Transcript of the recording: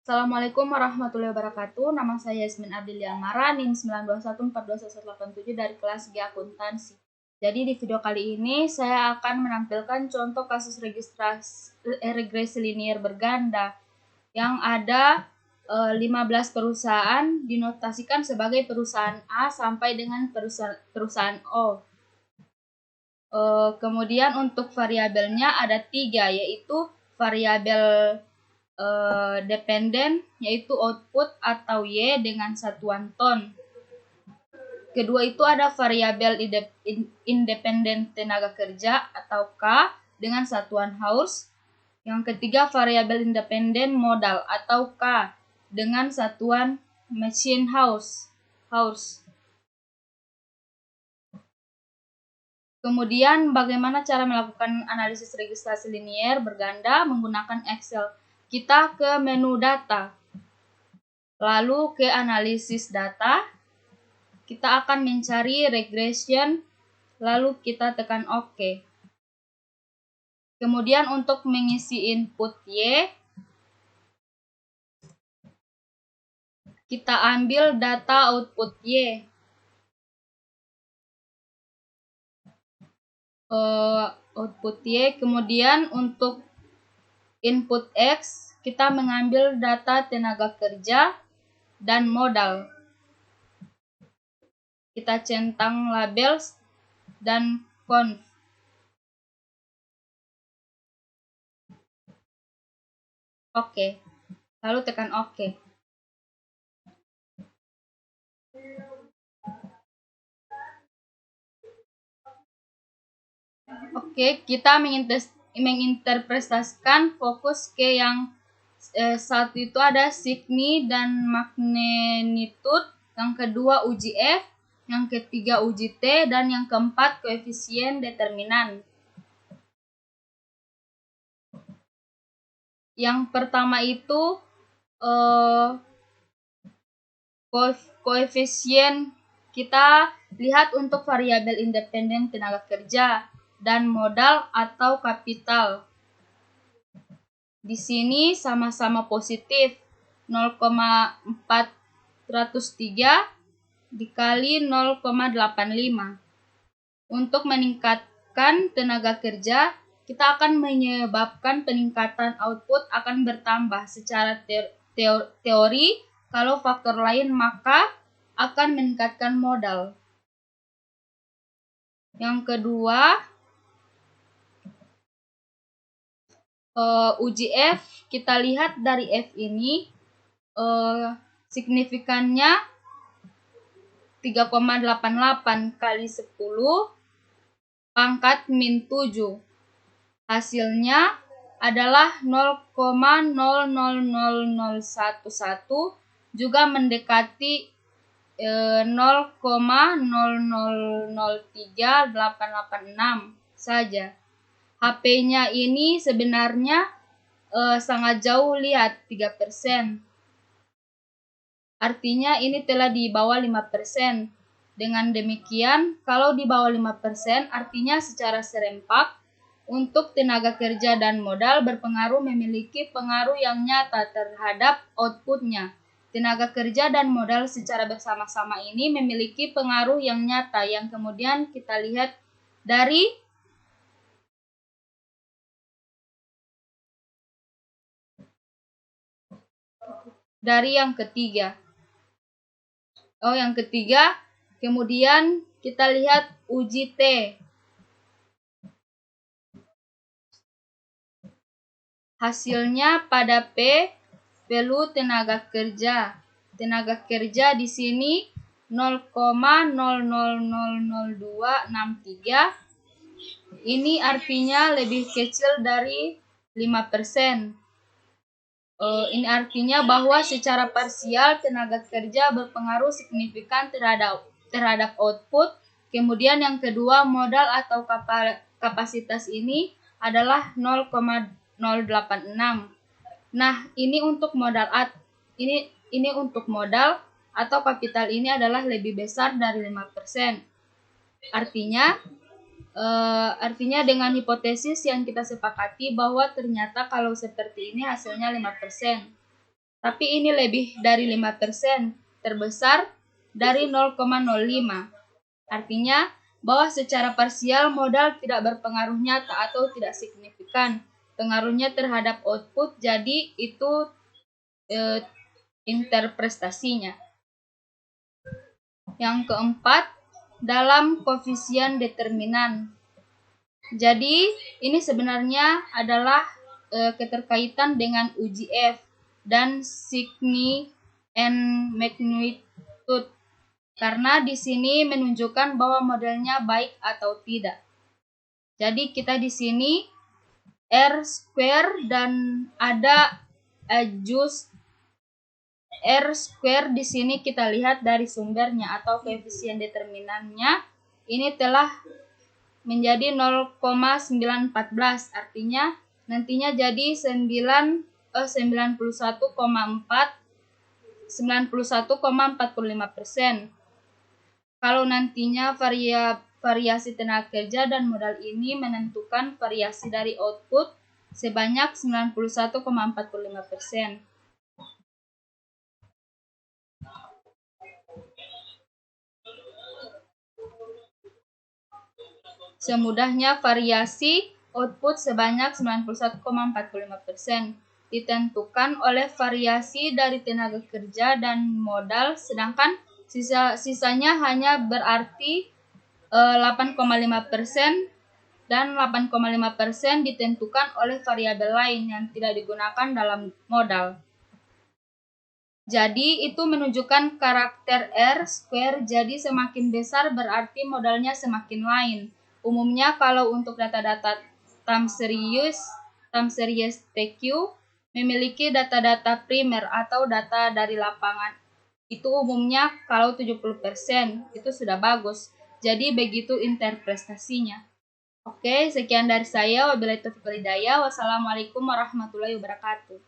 Assalamualaikum warahmatullahi wabarakatuh. Nama saya Yasmin Ardilian Mara, NIM 921421187 dari kelas G Akuntansi. Jadi di video kali ini saya akan menampilkan contoh kasus regresi linier berganda yang ada 15 perusahaan dinotasikan sebagai perusahaan A sampai dengan perusahaan O. Kemudian untuk variabelnya ada 3, yaitu variabel dependen, yaitu output atau Y dengan satuan ton. Kedua itu ada variabel independen tenaga kerja atau K dengan satuan hours. Yang ketiga variabel independen modal atau K dengan satuan machine hours. Kemudian bagaimana cara melakukan analisis registrasi linier berganda menggunakan Excel? Kita ke menu data, lalu ke analisis data, kita akan mencari regression, lalu kita tekan OK. Kemudian untuk mengisi input Y, kita ambil data output Y. Output Y, kemudian untuk input X, kita mengambil data tenaga kerja dan modal. Kita centang label dan conv. Oke, lalu tekan OK. Oke, kita menginterpretasikan fokus ke yang satu itu ada signi dan magnitude, yang kedua uji F, yang ketiga uji T, dan yang keempat koefisien determinan. Yang pertama itu koefisien, kita lihat untuk variabel independen tenaga kerja dan modal atau kapital. Di sini sama-sama positif, 0,403 dikali 0,85. Untuk meningkatkan tenaga kerja, kita akan menyebabkan peningkatan output akan bertambah secara teori. Kalau faktor lain maka akan meningkatkan modal. Yang kedua, uji F, kita lihat dari F ini signifikannya 3,88 kali 10 pangkat min 7. Hasilnya adalah 0,000011, juga mendekati 0,0003886 saja. HP-nya ini sebenarnya sangat jauh, lihat 3%. Artinya ini telah di bawah 5%. Dengan demikian, kalau di bawah 5%, artinya secara serempak untuk tenaga kerja dan modal berpengaruh, memiliki pengaruh yang nyata terhadap outputnya. Tenaga kerja dan modal secara bersama-sama ini memiliki pengaruh yang nyata, yang kemudian kita lihat dari yang ketiga. Yang ketiga, kemudian kita lihat uji T. Hasilnya pada P, value tenaga kerja. Tenaga kerja di sini 0,000263. Ini artinya lebih kecil dari 5%. Ini artinya bahwa secara parsial tenaga kerja berpengaruh signifikan terhadap output. Kemudian yang kedua, modal atau kapasitas ini adalah 0,086. Nah, ini untuk modal ini untuk modal atau kapital ini adalah lebih besar dari 5%. Artinya dengan hipotesis yang kita sepakati bahwa ternyata kalau seperti ini hasilnya 5%. Tapi ini lebih dari 5%, terbesar dari 0,05. Artinya bahwa secara parsial modal tidak berpengaruh nyata atau tidak signifikan pengaruhnya terhadap output, jadi itu interprestasinya. Yang keempat, dalam koefisien determinan. Jadi ini sebenarnya adalah keterkaitan dengan uji F dan signi and magnitude, karena di sini menunjukkan bahwa modelnya baik atau tidak. Jadi kita di sini R square dan ada adjust R square. Di sini kita lihat dari sumbernya atau koefisien determinannya ini telah menjadi 0,914, artinya nantinya jadi 91,45%. Kalau nantinya variasi tenaga kerja dan modal ini menentukan variasi dari output sebanyak 91,45%. Semudahnya variasi output sebanyak 91,45% ditentukan oleh variasi dari tenaga kerja dan modal, sedangkan sisanya hanya berarti 8,5% dan 8,5% ditentukan oleh variabel lain yang tidak digunakan dalam modal. Jadi itu menunjukkan karakter R square, jadi semakin besar berarti modalnya semakin lain. Umumnya kalau untuk data-data time series TQ memiliki data-data primer atau data dari lapangan. Itu umumnya kalau 70% itu sudah bagus. Jadi begitu interpretasinya. Oke, sekian dari saya. Wabillahi taufiq wal hidayah. Wassalamualaikum warahmatullahi wabarakatuh.